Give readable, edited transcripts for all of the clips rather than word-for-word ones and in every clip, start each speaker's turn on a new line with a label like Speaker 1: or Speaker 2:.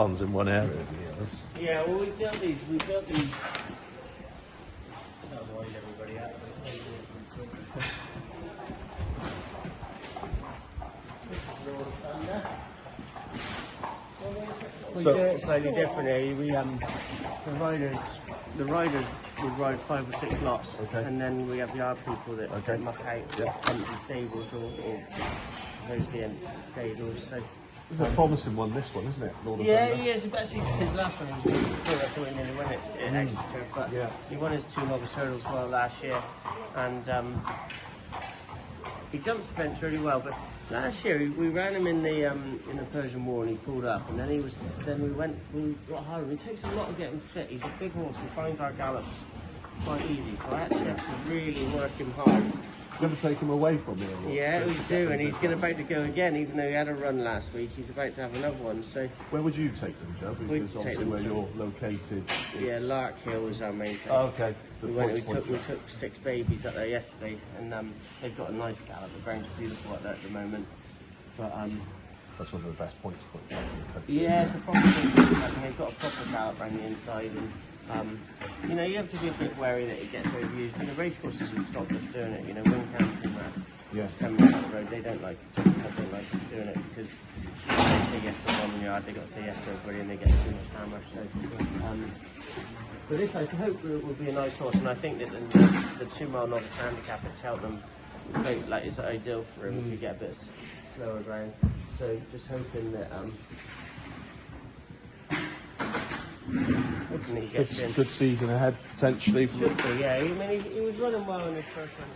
Speaker 1: barns in one area.
Speaker 2: Yeah, well, we built these. I'll wind everybody out. We do it slightly different here. We the riders would ride 5 or 6 lots, and then we have the yard people that muck out empty stables or mostly empty stables. So
Speaker 1: it's a promising one, this one, isn't it?
Speaker 2: Yeah, he is. Actually, his last one, he was good. I thought he nearly won it at Exeter, but he won his 2 novice hurdles well last year, and he jumps the fence really well. But last year we ran him in the Persian War, and he pulled up, and then we got hard. It takes a lot to get him fit. He's a big horse. He finds our gallops quite easy, so I actually have to really work him hard.
Speaker 1: Never take him away from me.
Speaker 2: Yeah, we do, and he's about to go again, even though he had a run last week. He's about to have another one. So
Speaker 1: where would you take them, Joe? Because obviously where you're located.
Speaker 2: Yeah, Lark Hill is our main place.
Speaker 1: Oh, okay.
Speaker 2: We took 6 babies up there yesterday, and they've got a nice gallop. The ground's beautiful up there at the moment. But
Speaker 1: that's one of the best points to put down.
Speaker 2: Yeah, it's a proper thing. They've got a proper gallop around the inside, and you know, you have to be a bit wary that it gets overused. The race courses have stopped us doing it. You know, Wincanton and that.
Speaker 1: Yes.
Speaker 2: 10 minutes up the road, they don't like us doing it because they say yes to one yard, they got to say yes to everybody, and they get too much hammer. So, but this, I hope, will be a nice horse, and I think that the 2 mile novice handicap at Cheltenham, I think, like, is ideal for him if you get a bit slower ground. So just hoping that hoping he gets in.
Speaker 1: Good season ahead potentially.
Speaker 2: Should be, yeah. I mean, he was running well in his first one.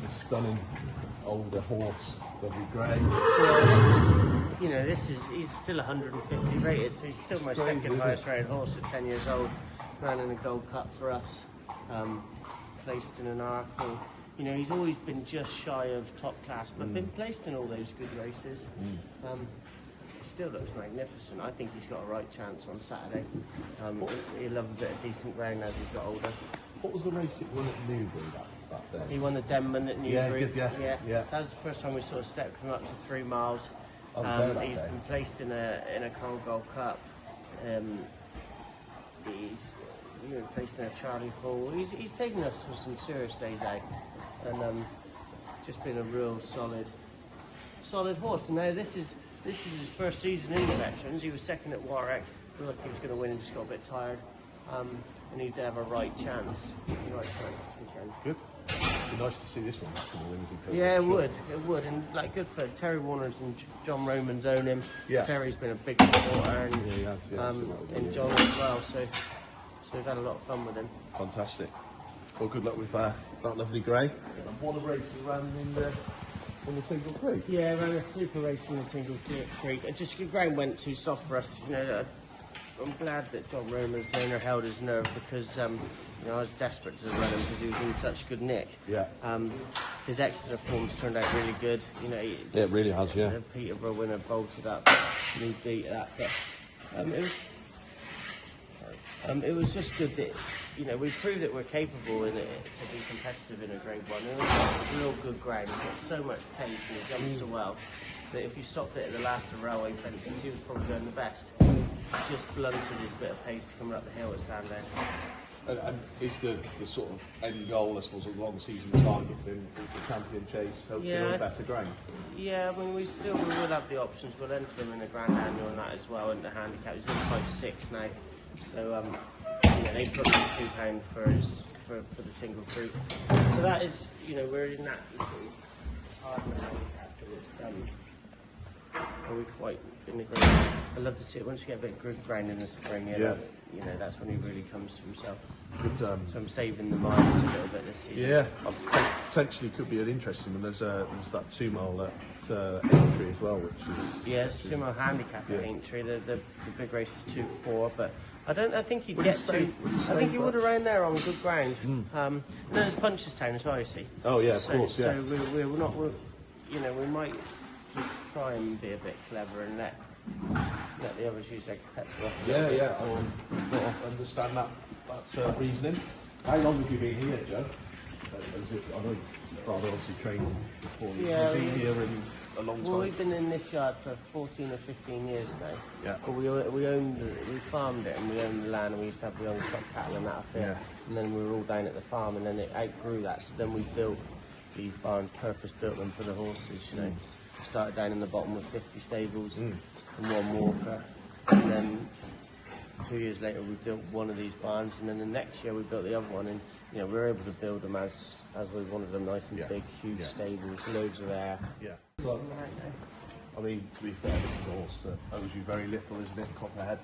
Speaker 1: Stunning older horse, lovely grey.
Speaker 2: Yeah, he's still 150 rated, so he's still my second highest rated horse at 10 years old. Ran in a Gold Cup for us, placed in an arc. You know, he's always been just shy of top class, but been placed in all those good races. He still looks magnificent. I think he's got a right chance on Saturday. He'll love a bit of decent ground as he's got older.
Speaker 1: What was the race it won at Newbury that day?
Speaker 2: He won the Denman at Newbury.
Speaker 1: Yeah.
Speaker 2: That was the first time we sort of stepped him up to 3 miles. He's been placed in a Gold Cup. He's been placed in a Charlie Hall. He's taken us for some serious days out, and just been a real solid horse. And now this is his first season in the Veterans. He was second at Warwick. Looked like he was going to win and just got a bit tired. And he'd have a right chance. This weekend.
Speaker 1: Good. It'd be nice to see this one back in the wings.
Speaker 2: Yeah, it would, and like good for Terry Warner's and John Romans own him.
Speaker 1: Yeah.
Speaker 2: Terry's been a big supporter, and
Speaker 1: he has,
Speaker 2: and John as well. So we've had a lot of fun with him.
Speaker 1: Fantastic. Well, good luck with that lovely grey. And what a race he ran in the Tingle Creek.
Speaker 2: Yeah, ran a super race in the Tingle Creek. Just the ground went too soft for us. You know, I'm glad that John Romans owner held his nerve because you know, I was desperate to run him because he was in such good nick.
Speaker 1: Yeah.
Speaker 2: His Exeter forms turned out really good. You know,
Speaker 1: it really has. Yeah.
Speaker 2: The Peterborough winner bolted up, and he beat that. But it was just good that, you know, we proved that we're capable in it to be competitive in a Grade 1. And it's real good ground. He's got so much pace and he jumps so well that if you stopped it at the last of railway fences, he was probably going the best. Just blunted his bit of pace coming up the hill at Sandown.
Speaker 1: And is the sort of end goal, I suppose, a long season target then the champion chase, hopefully on better ground?
Speaker 2: Yeah, I mean, we will have the options. We'll enter him in the Grand Annual and that as well, and the handicap. He's on 5'6" now. So, yeah, they put him £2 for the Tingle Creek. So that is, you know, we're in that sort of hard handicap, but it's, are we quite in the ground? I love to see it once we get a bit of good ground in the spring. You know, that's when he really comes to himself.
Speaker 1: Good,
Speaker 2: so I'm saving the mileage a little bit this season.
Speaker 1: Yeah, potentially could be an interesting one. There's that 2 mile at Aintree as well, which is
Speaker 2: it's 2 mile handicap at Aintree. The big race is 2-4, but I think he'd get to. I think he would around there on good ground. There's Punchestown as well, you see.
Speaker 1: Oh yeah, of course. Yeah.
Speaker 2: So we're not. You know, we might just try and be a bit clever and let the others use their petrol.
Speaker 1: I understand that reasoning. How long have you been here, Joe? I know your father obviously trained before.
Speaker 2: Yeah,
Speaker 1: Was he here in a long time?
Speaker 2: Well, we've been in this yard for 14 or 15 years now.
Speaker 1: Yeah.
Speaker 2: But we farmed it and we owned the land and we used to have the young stock cattle and that up here.
Speaker 1: Yeah.
Speaker 2: And then we were all down at the farm and then it outgrew that. So then we built these barns, purpose built them for the horses, you know. We started down in the bottom with 50 stables and one walker. And then 2 years later we built one of these barns and then the next year we built the other one and you know we were able to build them as we wanted them, nice and big, huge stables, loads of air.
Speaker 1: Yeah. Well, I mean, to be fair, this is a horse that owes you very little, isn't it, Copperhead?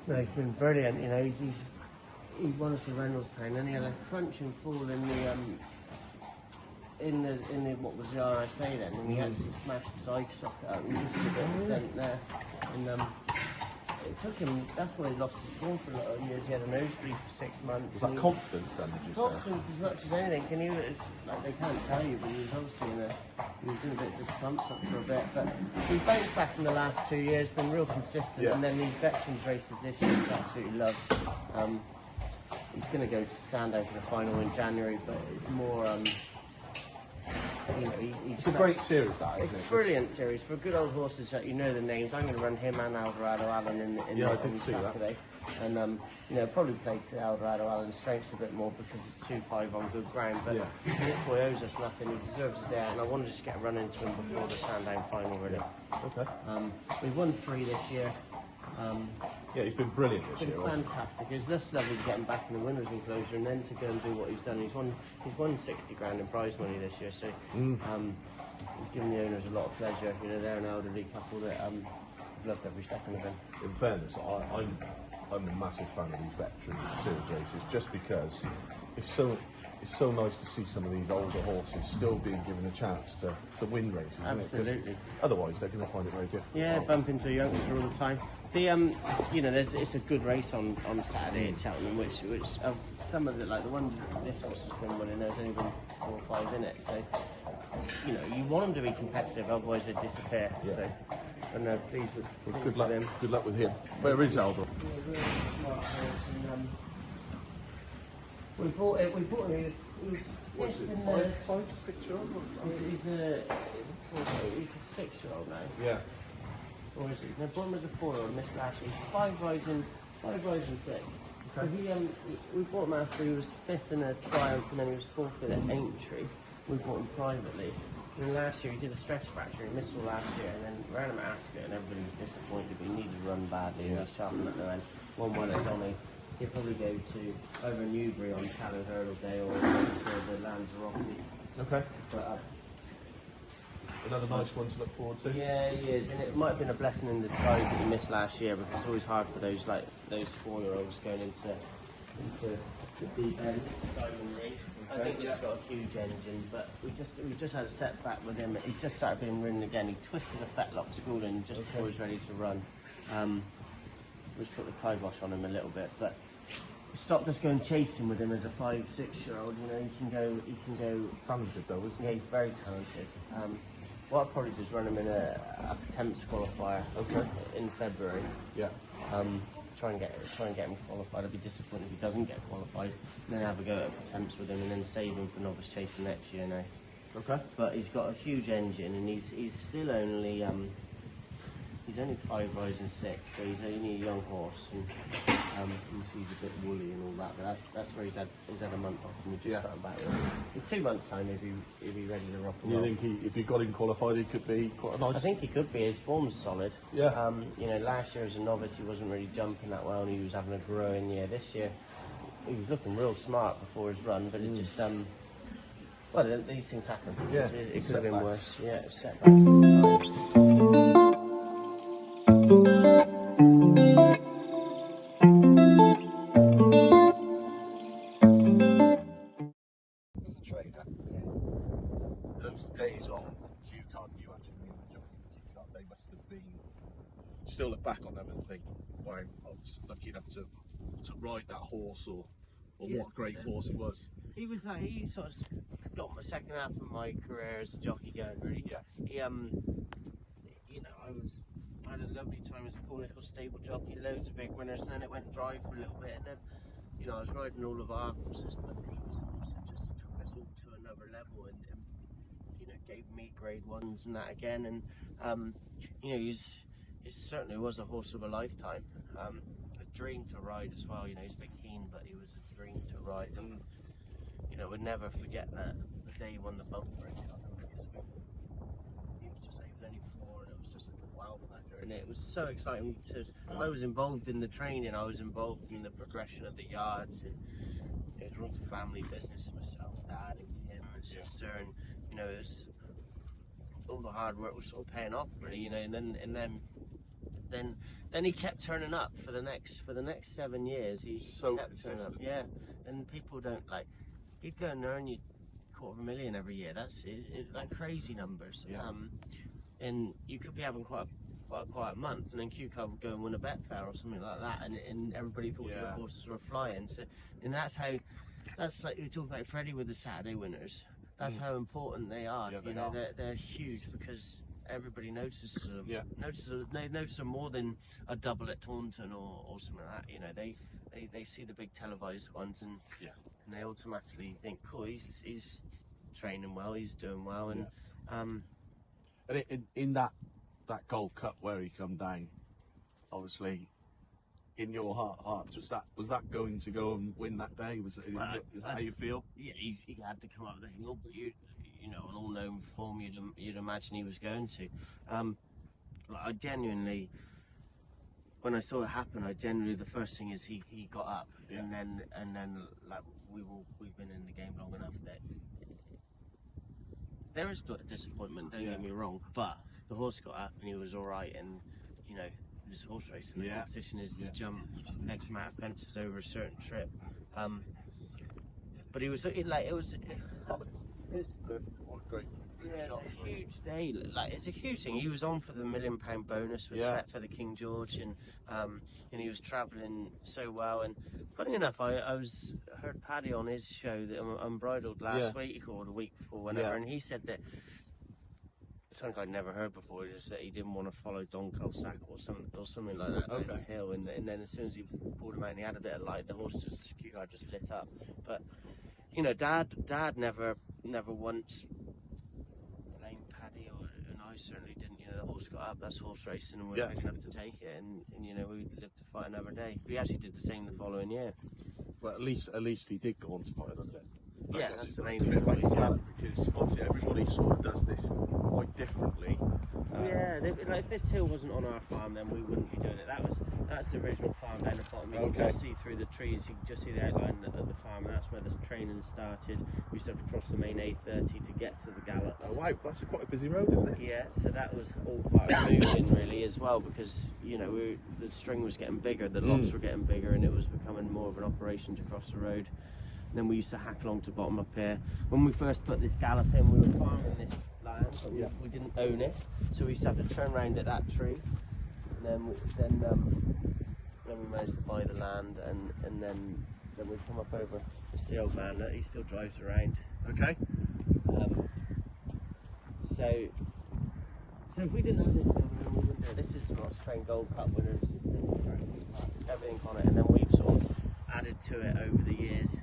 Speaker 2: No, he's been brilliant, you know, he won us the Reynolds-Town and he had a crunching fall in the what was the RSA then and he actually smashed his eye socket out and just a bit of a dent there and it took him, that's why he lost his form for a lot of years. He had a nosebleed for 6 months.
Speaker 1: Was that confidence then, did you say?
Speaker 2: Confidence as much as anything. And he was, like, they can't tell you, but he was obviously in a bit of discomfort for a bit. But he's bounced back in the last 2 years, been real consistent. And then these veterans races this year, he's absolutely loved. He's going to go to Sandown for the final in January, but it's more, you know,
Speaker 1: it's a great series, that, isn't it?
Speaker 2: It's a brilliant series for good old horses that you know the names. I'm going to run him and Eldorado Allen on Saturday, and you know probably play to Eldorado Allen's strengths a bit more because it's 2-5 on good ground. But this boy owes us nothing. He deserves a day out, and I wanted to just get a run into him before the Sandown final, really.
Speaker 1: Okay.
Speaker 2: We've won 3 this year.
Speaker 1: Yeah, he's been brilliant this year.
Speaker 2: Fantastic. It's just lovely to get him back in the winners' enclosure and then to go and do what he's done. He's won 60 grand in prize money this year, so he's given the owners a lot of pleasure. You know, they're an elderly couple that I've loved every second of him.
Speaker 1: In fairness, I'm a massive fan of these veteran series races just because it's so nice to see some of these older horses still being given a chance to win races.
Speaker 2: Absolutely.
Speaker 1: Otherwise, they're going to find it very difficult.
Speaker 2: Yeah, bump into a youngster all the time. The you know, it's a good race on Saturday at Cheltenham, which some of it, like the one this horse has been winning, there's only been 4 or 5 in it. So you know, you want them to be competitive, otherwise they disappear.
Speaker 1: Yeah.
Speaker 2: So, and pleased with
Speaker 1: good luck.
Speaker 2: him.
Speaker 1: Good luck with him. Where is Aldo?
Speaker 2: Yeah, really smart horse, and we bought it. He was
Speaker 1: What's it? 5, 6 year old?
Speaker 2: He's a 6-year-old now.
Speaker 1: Yeah.
Speaker 2: Or is he? No, born was a 4-year-old. Missed last year. He's 5 rising 6.
Speaker 1: Okay.
Speaker 2: So we bought him after he was 5th in a triumph, and then he was 4th in an Aintree. We bought him privately. And then last year he did a stress fracture. He missed all last year, and then ran him at Ascot, and everybody was disappointed. But he needed to run badly, and he sharpened up the end. 1-1 at Donny. He'll probably go to over Newbury on Callow Hurdle Day or to the Lanzarote.
Speaker 1: Okay.
Speaker 2: But,
Speaker 1: another nice one to look forward to.
Speaker 2: yeah, he is, and it might have been a blessing in disguise that he missed last year because it's always hard for those 4-year-olds going into the deep end diamond ring. I think he's got a huge engine, but we just had a setback with him. He just started being ridden again. He twisted a fetlock schooling just before he was ready to run. Which put the kibosh on him a little bit, but it stopped us going chasing with him as a 5-6-year-old. You know, he can go
Speaker 1: Talented though, isn't he?
Speaker 2: Yeah, he's very talented. What I'd probably do is run him in a Temps qualifier in February.
Speaker 1: Yeah.
Speaker 2: Try and get him qualified. I'd be disappointed if he doesn't get qualified. And then have a go at Temps with him, and then save him for novice chasing next year now.
Speaker 1: Okay.
Speaker 2: But he's got a huge engine, and he's still only he's only 5 rising 6, so he's only a young horse, and he's a bit woolly and all that. But that's where he's had a month off, and we're just starting back. In 2 months' time, he'll be ready to rock and roll.
Speaker 1: You think if he got him qualified, he could be quite a nice?
Speaker 2: I think he could be. His form's solid.
Speaker 1: Yeah.
Speaker 2: You know, last year as a novice, he wasn't really jumping that well, and he was having a growing year. This year, he was looking real smart before his run, but it just well, these things happen.
Speaker 1: Yeah.
Speaker 2: It could have been worse. Yeah, setbacks all the time.
Speaker 1: Those days on cue card, you actually being the jockey for cue card, they must have been. Still look back on them and think, wow, I was lucky enough to ride that horse, or what a great horse he was.
Speaker 2: He was like, he sort of got my second half of my career as a jockey going, really.
Speaker 1: Yeah.
Speaker 2: He, you know, I had a lovely time as a Paul Nichols stable jockey, loads of big winners, and then it went dry for a little bit, and then, you know, I was riding all of our horses, but he was also just took us all to another level, and you know, gave me grade ones and that again. And you know, he certainly was a horse of a lifetime. A dream to ride as well. You know, he's a bit keen, but he was a dream to ride. And you know, would never forget that the day he won the bumper in Cheltenham, because he was just, he was only 4, and it was just like a wow factor. And it was so exciting. I was involved in the training. I was involved in the progression of the yards, and it was all family business. Myself, Dad, and him, and sister, and you know, it was all the hard work was sort of paying off, really. You know, and then he kept turning up for the next 7 years. He kept turning up, yeah. And people don't like. He'd go and earn you $250,000 every year. That's like crazy numbers.
Speaker 1: Yeah.
Speaker 2: And you could be having quite a quiet month, and then QCub would go and win a Betfair or something like that, and everybody thought your horses were flying. So, and that's like you talk about Freddie with the Saturday winners. That's how important they are.
Speaker 1: Yeah,
Speaker 2: you know, they're huge because everybody notices them. Yeah. They notice them more than a double at Taunton or something like that. You know, they see the big televised ones, and they automatically think, cool, he's training well, he's doing well, and
Speaker 1: and in that Gold Cup where he come down, obviously, in your heart, was that going to go and win that day? Was that how you feel?
Speaker 2: Yeah, he had to come up the hill, but you know, an all-known form, you'd imagine he was going to. I genuinely, when I saw it happen, the first thing is he got up, and then like we've been in the game long enough that there is disappointment. Don't get me wrong, but the horse got up and he was all right, and you know, this horse racing, the competition is to jump X amount of fences over a certain trip. But he was looking like it was
Speaker 1: great.
Speaker 2: Yeah, it's a huge day. Like, it's a huge thing. He was on for the £1 million bonus for the bet for the King George, and he was travelling so well. And funny enough, I heard Paddy on his show that Unbridled last week or the week before, whenever, and he said that something I'd never heard before, is that he didn't want to follow Don Colsack or something like that down the hill, and then as soon as he pulled him out and he had a bit of light, the horse just lit up. But you know, Dad never once blamed Paddy, and I certainly didn't. You know, the horse got up, that's horse racing, and we're big enough to take it, and you know, we lived to fight another day. We actually did the same the following year.
Speaker 1: Well, at least he did go on to fight another day.
Speaker 2: Yeah, that's the main
Speaker 1: thing. Because obviously everybody sort of does this quite differently.
Speaker 2: If this hill wasn't on our farm, then we wouldn't be doing it. That's the original farm down the bottom. You can just see through the trees. You can just see the outline of the farm, and that's where the training started. We used to have to cross the main A30 to get to the gallop.
Speaker 1: Oh wow, that's quite a busy road, isn't it?
Speaker 2: Yeah, so that was all part of moving really as well, because you know the string was getting bigger, the lots were getting bigger, and it was becoming more of an operation to cross the road. Then we used to hack along to bottom up here. When we first put this gallop in, we were farming this land, but we didn't own it, so we used to have to turn around at that tree, and then we managed to buy the land, and then we come up over. It's the old man that he still drives around.
Speaker 1: Okay.
Speaker 2: So if we didn't have this, we wouldn't do it. This is Ross Train Gold Cup winners. Everything on it, and then we've sort of added to it over the years.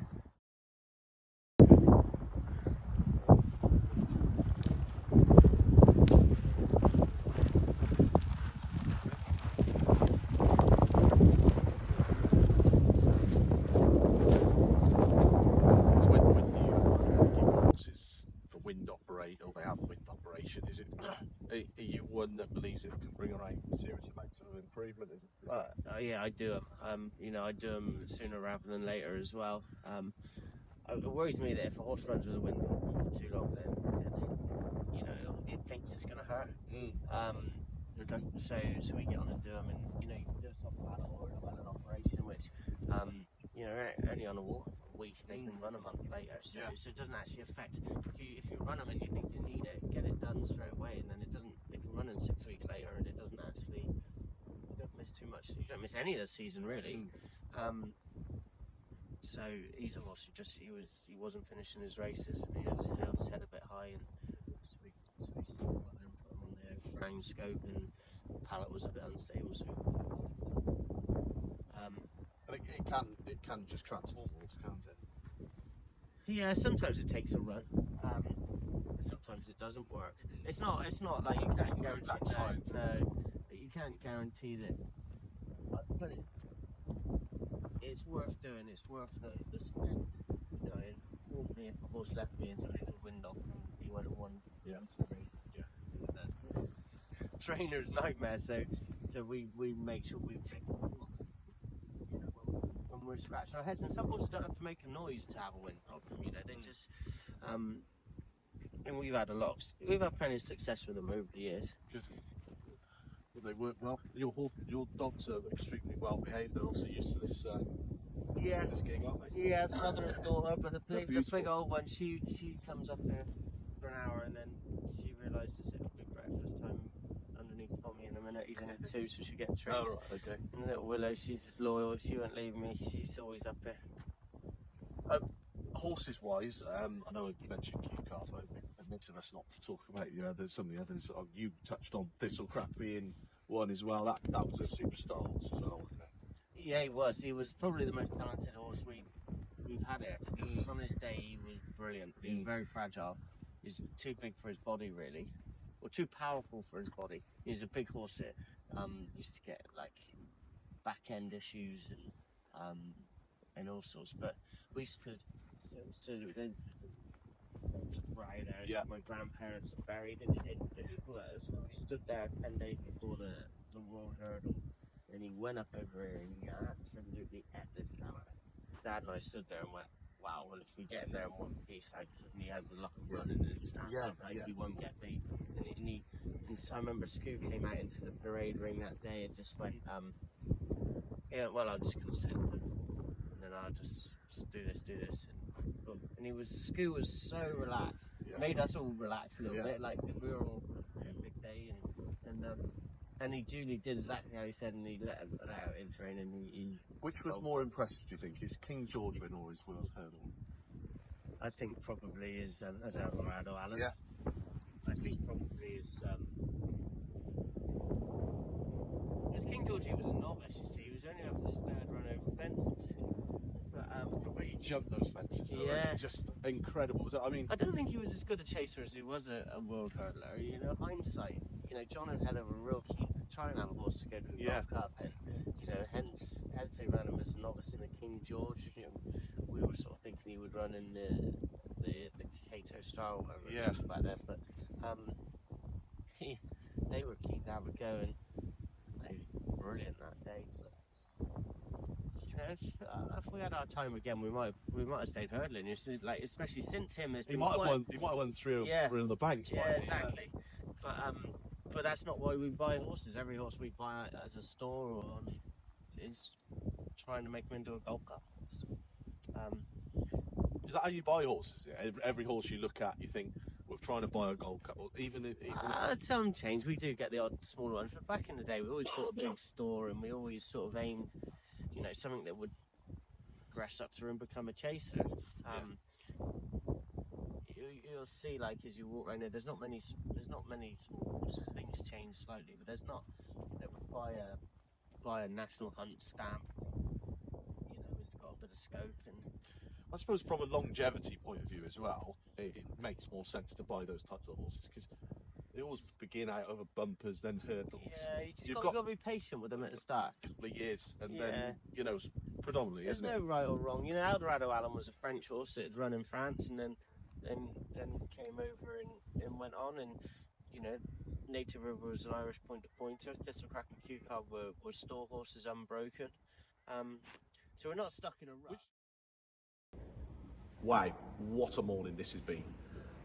Speaker 1: Is it? Are you one that believes it can bring around serious amounts of improvement? Is it?
Speaker 2: Yeah, I do them. You know, I do them sooner rather than later as well. It worries me that if a horse runs with a wind for too long, then you know, it thinks it's going to hurt. So we get on and do them, and you know, you can do a soft paddle or an operation, which you know, only on a week they can run a month later, so it doesn't actually affect. If you run them and you think you need it, get it done straight away, and then it doesn't. They can run in 6 weeks later, and it doesn't actually. You don't miss too much. You don't miss any of the season really. So he's a horse he wasn't finishing his races, and he held his head a bit high, and so we stopped and put him on the ground scope, and the pallet was a bit unstable, so.
Speaker 1: And it can just transform water, can't it?
Speaker 2: Yeah, sometimes it takes a run. Sometimes it doesn't work. It's not like you can't guarantee. No, you can't guarantee that. But it's worth doing. It's worth listening. You know, it wouldn't be if a horse left me into a little window. He went and won.
Speaker 1: Yeah.
Speaker 2: Trainer's nightmare. So we make sure we check when we're scratching our heads. And some horses don't have to make a noise to have a wind problem. You know, they just. And we've had plenty of success with them over the years.
Speaker 1: Good. Well, they work well. Your dogs are extremely well behaved. They're also used to this. This gig, aren't they?
Speaker 2: Yeah, it's mother and daughter, but the big old one, she comes up here for an hour and then she realises it'll be breakfast time underneath Tommy in a minute. He's in it too, so she gets treats.
Speaker 1: Oh, right, okay.
Speaker 2: And little Willow, she's just loyal. She won't leave me. She's always up here.
Speaker 1: Horses wise, I know you mentioned cue card, but admits of us not to talk about some of the others. You touched on Thistlecrap being one as well. That was a superstar horse as well, wasn't it?
Speaker 2: Yeah, he was. He was probably the most talented horse we've had it. On his day, he was brilliant. He was very fragile. He's too big for his body, really, or too powerful for his body. He was a big horse that used to get like back end issues and all sorts. But we stood there's right there. Yeah. My grandparents are buried in we stood there 10 days before the World Hurdle. And he went up over here and he absolutely ate this hammer. Dad and I stood there and went, wow, well, if we get in there in one piece, and he has the luck of running and stand up, he won't get beat. And so I remember Scoot came out into the parade ring that day and just went, yeah, well, I'm just going to sit and then I'll just do this. And Scoot was so relaxed. Yeah. Made us all relax a little bit, like we were all a big day and he duly did exactly how he said, and he let out in training.
Speaker 1: Which was more impressive, do you think? Is King George win or his World Hurdle?
Speaker 2: I think probably is Eldorado, Alan.
Speaker 1: Yeah.
Speaker 2: I think probably is. As King George, he was a novice, you see. He was only after this third run over fences.
Speaker 1: But he jumped those fences, though.
Speaker 2: Yeah.
Speaker 1: It's just incredible.
Speaker 2: I don't think he was as good a chaser as he was a world hurdler. You know, hindsight. You know, John and Heather were real keen to try and have a horse to go to the World Cup, and you know, hence they ran him as a novice in the King George. You know, we were sort of thinking he would run in the Cato style, back then, but they were keen to have a go, and they were brilliant that day. But, you know, if we had our time again, we might have stayed hurdling. You see, like especially since him,
Speaker 1: he might have won through the banks.
Speaker 2: Yeah, exactly. But that's not why we buy horses. Every horse we buy as a store or is trying to make them into a Gold Cup horse.
Speaker 1: Is that how you buy horses? Yeah? Every horse you look at, you think we're trying to buy a Gold Cup, or even
Speaker 2: some change. We do get the odd smaller ones, but back in the day, we always bought a big store, and we always sort of aimed, you know, something that would progress up through and become a chaser. You'll see, like as you walk around there, there's not many small horses. Things change slightly, but there's not. You know, buy a national hunt stamp. You know, it's got a bit of scope, and
Speaker 1: I suppose from a longevity point of view as well, it makes more sense to buy those types of horses because they always begin out over bumpers, then hurdles.
Speaker 2: Yeah, you've got to be patient with them at the start.
Speaker 1: A couple of years, and then you know, predominantly,
Speaker 2: there's
Speaker 1: isn't
Speaker 2: no
Speaker 1: it?
Speaker 2: right or wrong. You know, Eldorado Allen was a French horse that had run in France, and then came over and went on, and you know, Native River was an Irish pointer. Thistlecrap and Cue Card were store horses, unbroken. So we're not stuck in a rut.
Speaker 1: Wow, what a morning this has been.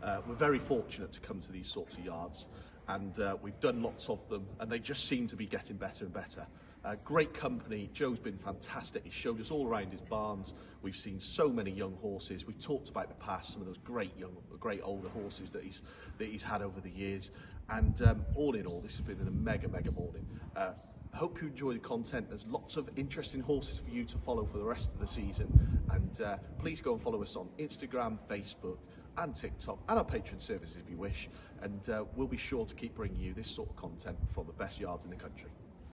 Speaker 1: We're very fortunate to come to these sorts of yards, and we've done lots of them, and they just seem to be getting better and better. Great company. Joe's been fantastic. He showed us all around his barns. We've seen so many young horses. We've talked about the past, some of those great older horses that he's had over the years. And all in all, this has been a mega morning. Hope you enjoy the content. There's lots of interesting horses for you to follow for the rest of the season. And please go and follow us on Instagram, Facebook, and TikTok, and our Patreon service if you wish. And we'll be sure to keep bringing you this sort of content from the best yards in the country.